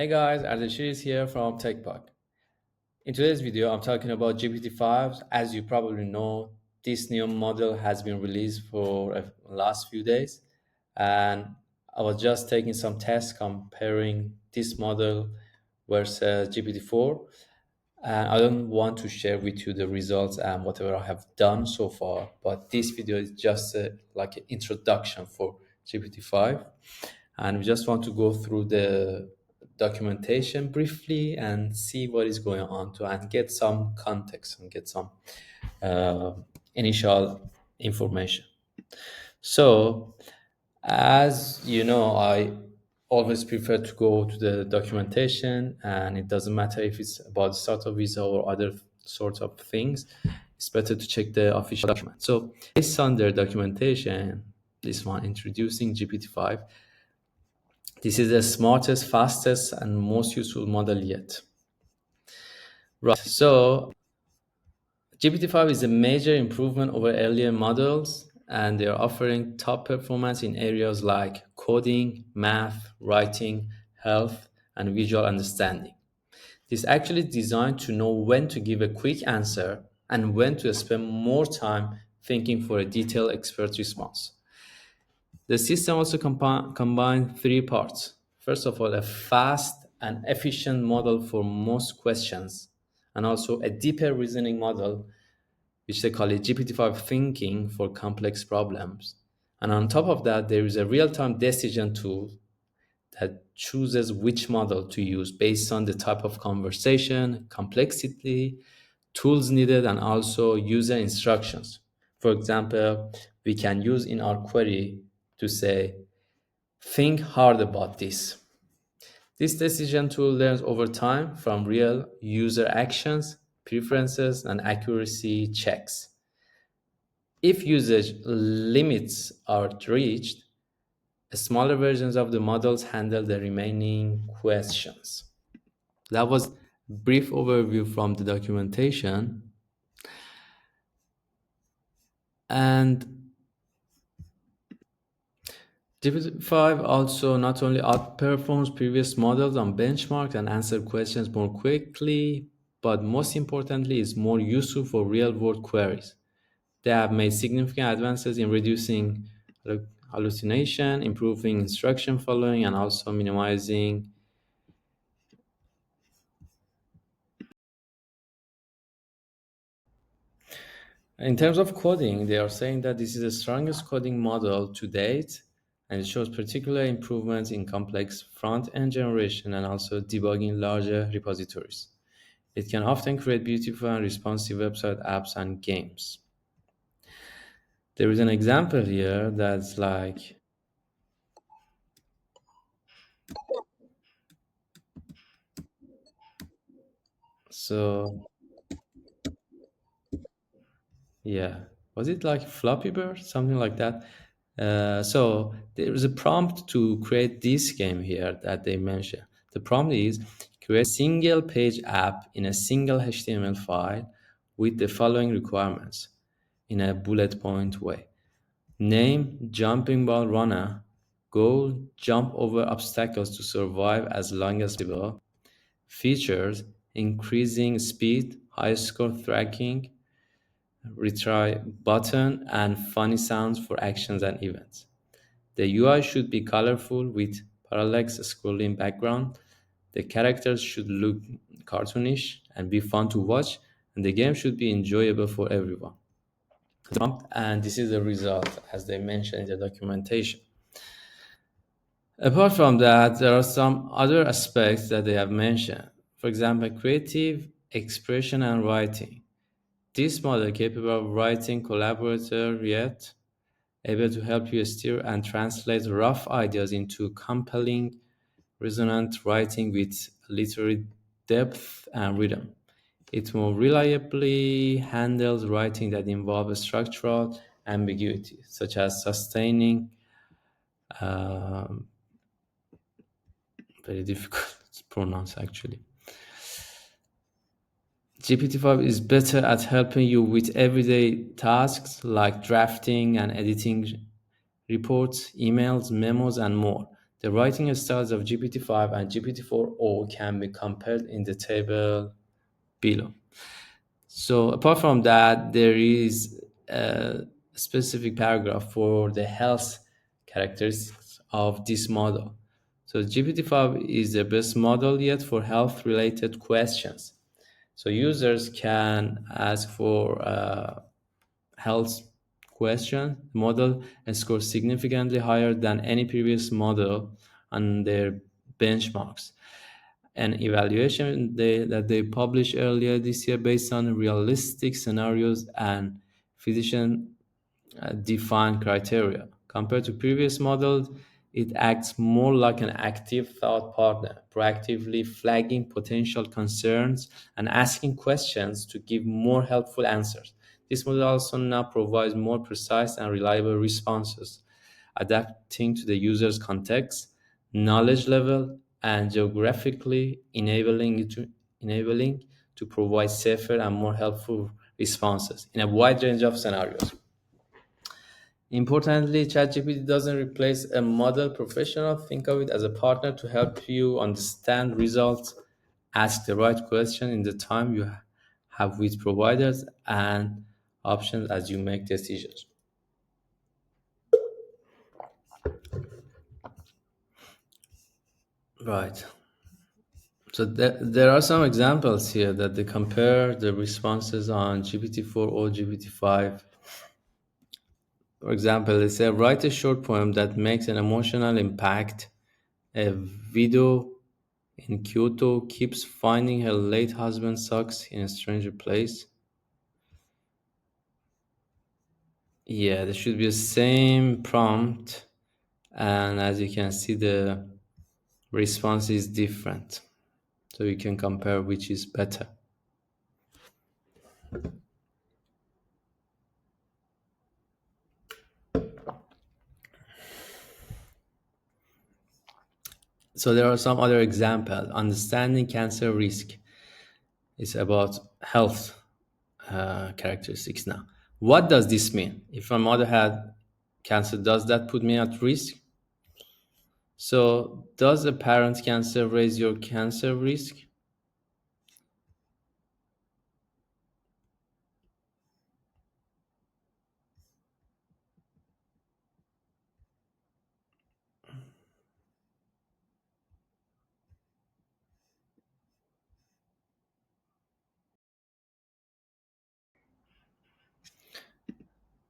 Hey guys, Ardeshir is here from TechBug. In today's video, I'm talking about GPT-5. As you probably know, this new model has been released for the last few days, and I was just taking some tests comparing this model versus GPT-4. And I don't want to share with you the results and whatever I have done so far, but this video is just like an introduction for GPT-5, and we just want to go through the documentation briefly and see what is going on to and get some context and get some uh, initial information. So, as you know, I always prefer to go to the documentation, and it doesn't matter if it's about startup visa or other sorts of things. It's better to check the official document. So, based on their documentation, this one introducing GPT-5, this is the smartest, fastest, and most useful model yet. Right. So GPT-5 is a major improvement over earlier models, and they are offering top performance in areas like coding, math, writing, health, and visual understanding. This is actually designed to know when to give a quick answer and when to spend more time thinking for a detailed expert response. The system also combines three parts. First of all, a fast and efficient model for most questions, and also a deeper reasoning model, which they call it GPT-5 thinking for complex problems. And on top of that, there is a real-time decision tool that chooses which model to use based on the type of conversation, complexity, tools needed, and also user instructions. For example, we can use in our query to say, think hard about this. This decision tool learns over time from real user actions, preferences, and accuracy checks. If usage limits are reached, smaller versions of the models handle the remaining questions. That was a brief overview from the documentation. And GPT-5 also not only outperforms previous models on benchmark and answer questions more quickly, but most importantly is more useful for real-world queries. They have made significant advances in reducing hallucination, improving instruction following, and also minimizing. In terms of coding, they are saying that this is the strongest coding model to date, and it shows particular improvements in complex front-end generation and also debugging larger repositories. It can often create beautiful and responsive website apps and games. There is an example here that's like, so yeah, was it like Flappy Bird, something like that? So there is a prompt to create this game here that they mentioned. The prompt is create a single page app in a single HTML file with the following requirements in a bullet point way. Name jumping ball runner. Goal jump over obstacles to survive as long as possible. Features increasing speed, high score tracking, retry button, and funny sounds for actions and events. The UI should be colorful with parallax scrolling background. The characters should look cartoonish and be fun to watch, and the game should be enjoyable for everyone. And this is the result, as they mentioned in the documentation. Apart from that, there are some other aspects that they have mentioned. For example, creative expression and writing. This model capable of writing collaborator yet able to help you steer and translate rough ideas into compelling, resonant writing with literary depth and rhythm. It more reliably handles writing that involves structural ambiguity, such as sustaining, um, very difficult to pronounce actually. GPT-5 is better at helping you with everyday tasks like drafting and editing reports, emails, memos, and more. The writing styles of GPT-5 and GPT-4o can be compared in the table below. So apart from that, there is a specific paragraph for the health characteristics of this model. So GPT-5 is the best model yet for health-related questions. So users can ask for health question. The model scores significantly higher than any previous model on their benchmarks. An evaluation that they published earlier this year based on realistic scenarios and physician defined criteria. Compared to previous models, it acts more like an active thought partner, proactively flagging potential concerns and asking questions to give more helpful answers. This model also now provides more precise and reliable responses, adapting to the user's context, knowledge level, and geographically enabling to provide safer and more helpful responses in a wide range of scenarios. Importantly, ChatGPT doesn't replace a model professional. Think of it as a partner to help you understand results, ask the right question in the time you have with providers, and options as you make decisions. Right. So there are some examples here that they compare the responses on GPT-4 or GPT-5. For example, they say write a short poem that makes an emotional impact. A widow in Kyoto keeps finding her late husband's socks in a stranger place. Yeah, there should be the same prompt, and as you can see, the response is different. So you can compare which is better. So there are some other examples. Understanding cancer risk is about health characteristics now. What does this mean? If my mother had cancer, does that put me at risk? So does a parent cancer raise your cancer risk?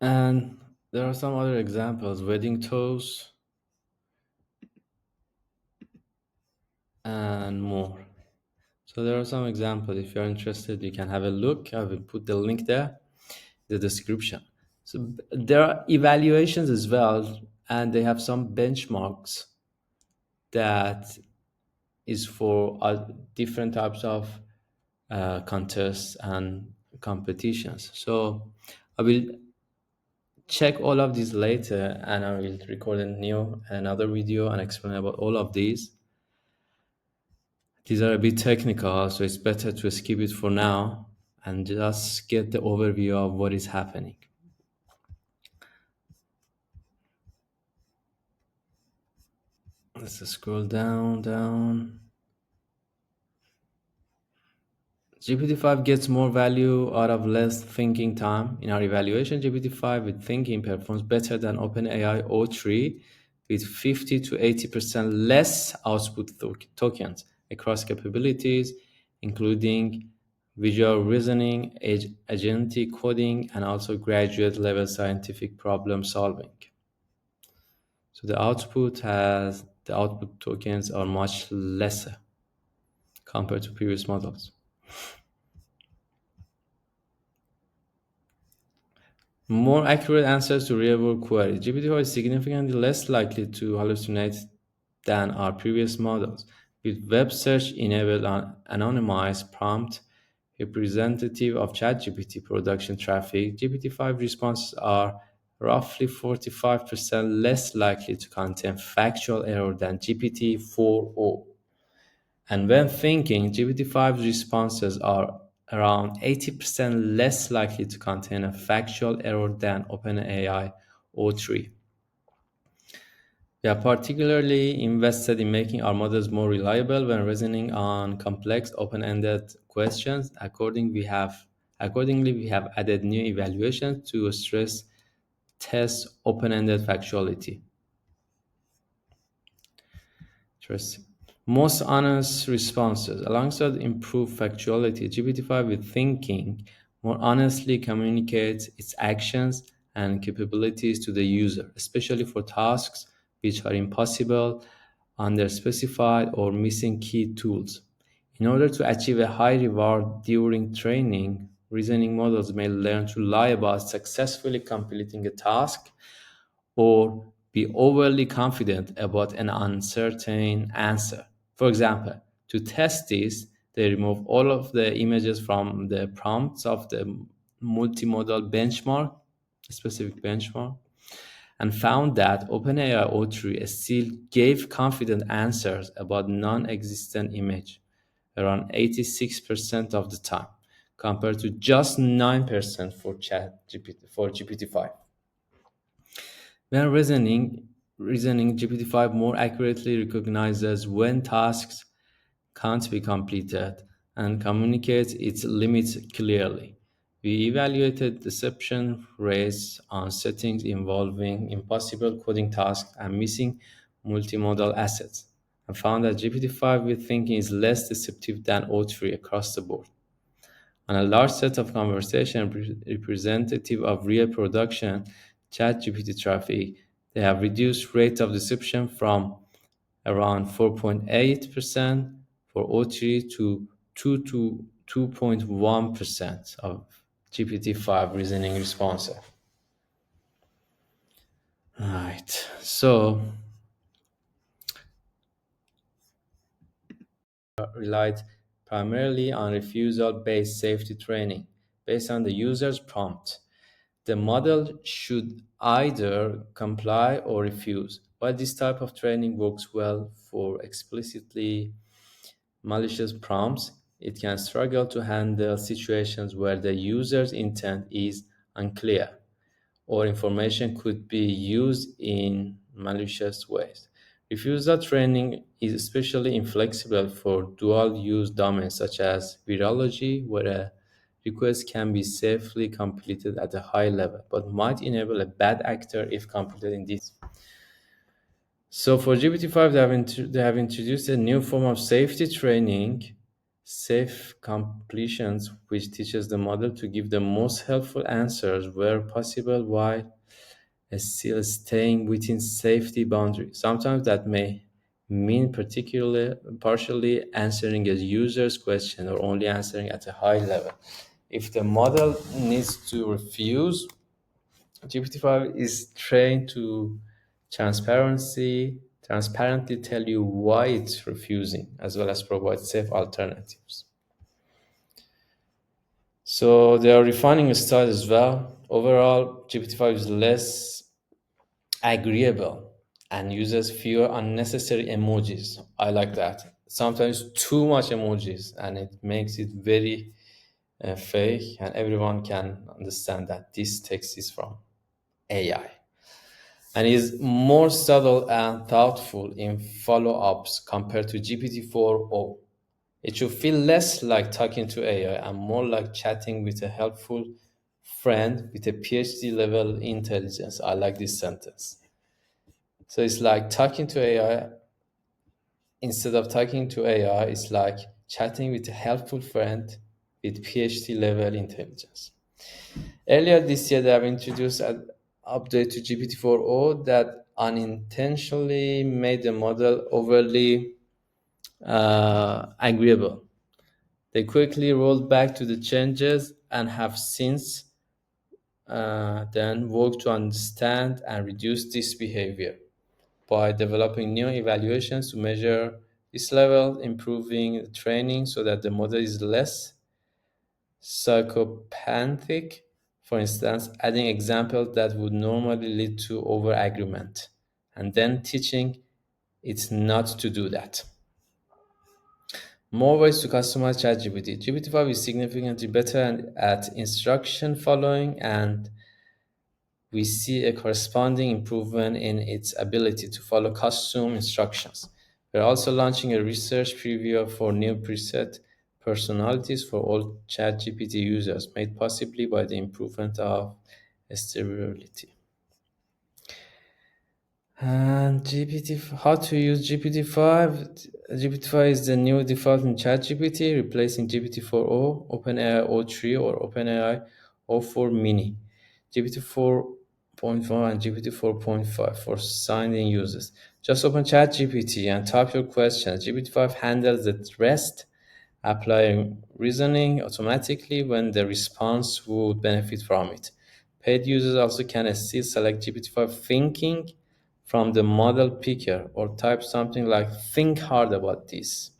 And there are some other examples, wedding toast and more. So there are some examples. If you're interested, you can have a look. I will put the link there, the description. So there are evaluations as well, and they have some benchmarks that is for different types of contests and competitions. So I will check all of these later, and I will record another video and explain about all of these. These are a bit technical, so it's better to skip it for now and just get the overview of what is happening. Let's scroll down. GPT-5 gets more value out of less thinking time. In our evaluation, GPT-5 with thinking performs better than OpenAI O3 with 50 to 80% less output tokens across capabilities, including visual reasoning, agentic coding, and also graduate level scientific problem solving. So the output tokens are much lesser compared to previous models. More accurate answers to real-world queries. GPT-4 is significantly less likely to hallucinate than our previous models. With web search-enabled anonymized prompt representative of ChatGPT production traffic, GPT-5 responses are roughly 45% less likely to contain factual error than GPT-4o. And when thinking, GPT-5's responses are around 80% less likely to contain a factual error than OpenAI O3. We are particularly invested in making our models more reliable when reasoning on complex, open-ended questions. Accordingly, we have added new evaluations to stress test open-ended factuality. Interesting. Most honest responses. Alongside improved factuality, GPT-5 with thinking more honestly communicates its actions and capabilities to the user, especially for tasks which are impossible, underspecified, or missing key tools. In order to achieve a high reward during training, reasoning models may learn to lie about successfully completing a task or be overly confident about an uncertain answer. For example, to test this, they remove all of the images from the prompts of the multimodal benchmark, specific benchmark, and found that OpenAI O3 still gave confident answers about non-existent image around 86% of the time, compared to just 9% for GPT-5. When reasoning GPT-5 more accurately recognizes when tasks can't be completed and communicates its limits clearly. We evaluated deception rates on settings involving impossible coding tasks and missing multimodal assets, and found that GPT-5 with thinking is less deceptive than O3 across the board. On a large set of conversation representative of real production ChatGPT traffic, they have reduced rate of deception from around 4.8% for O3 to 2 to 2.1% of GPT-5 reasoning responses. Right. So relied primarily on refusal-based safety training based on the user's prompt. The model should either comply or refuse. While this type of training works well for explicitly malicious prompts, it can struggle to handle situations where the user's intent is unclear or information could be used in malicious ways. Refusal training is especially inflexible for dual use domains such as virology, where a request can be safely completed at a high level, but might enable a bad actor if completed in this. So for GPT-5, they have introduced a new form of safety training, safe completions, which teaches the model to give the most helpful answers where possible while still staying within safety boundaries. Sometimes that may mean particularly partially answering a user's question or only answering at a high level. If the model needs to refuse, GPT-5 is trained to transparently tell you why it's refusing, as well as provide safe alternatives. So they are refining the style as well. Overall, GPT-5 is less agreeable and uses fewer unnecessary emojis. I like that. Sometimes too much emojis, and it makes it very fake, and everyone can understand that this text is from AI. And is more subtle and thoughtful in follow-ups compared to GPT-4o. It should feel less like talking to AI and more like chatting with a helpful friend with a PhD level intelligence. I like this sentence. So it's like talking to AI. Instead of talking to AI, it's like chatting with a helpful friend with PhD level intelligence. Earlier this year, they have introduced an update to GPT-4o that unintentionally made the model overly agreeable. They quickly rolled back to the changes and have since then worked to understand and reduce this behavior by developing new evaluations to measure this level, improving the training so that the model is less psychopathic. For instance, adding examples that would normally lead to over agreement, and then teaching it not to do that. More ways to customize ChatGPT. GPT-5 is significantly better at instruction following and we see a corresponding improvement in its ability to follow custom instructions. We're also launching a research preview for new preset personalities for all ChatGPT users, made possibly by the improvement of steerability. And how to use GPT-5? GPT-5 is the new default in ChatGPT, replacing GPT-4o, OpenAI o3, or OpenAI o4 mini. GPT 4.1 and GPT 4.5 for signed-in users. Just open ChatGPT and type your questions. GPT-5 handles the rest, applying reasoning automatically when the response would benefit from it. Paid users also can still select GPT-5 thinking from the model picker or type something like think hard about this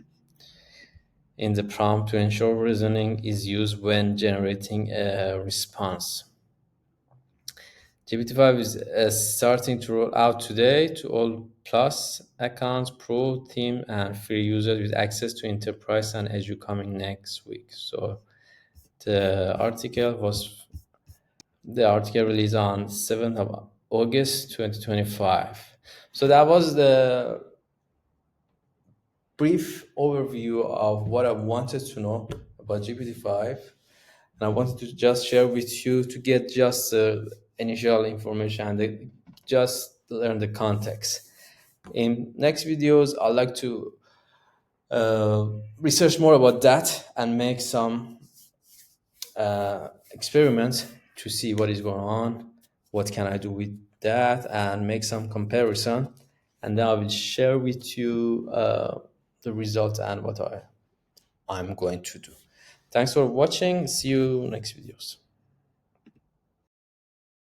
in the prompt to ensure reasoning is used when generating a response. GPT-5 is starting to roll out today to all Plus accounts, Pro, Team, and free users with access to Enterprise and Edge coming next week. So the article was the article released on 7th of August 2025. So that was the brief overview of what I wanted to know about GPT-5. And I wanted to just share with you to get just initial information and just learn the context. In next videos, I'd like to research more about that and make some experiments to see what is going on, what can I do with that, and make some comparison. And then I will share with you the results and what I'm going to do. Thanks for watching. See you next videos.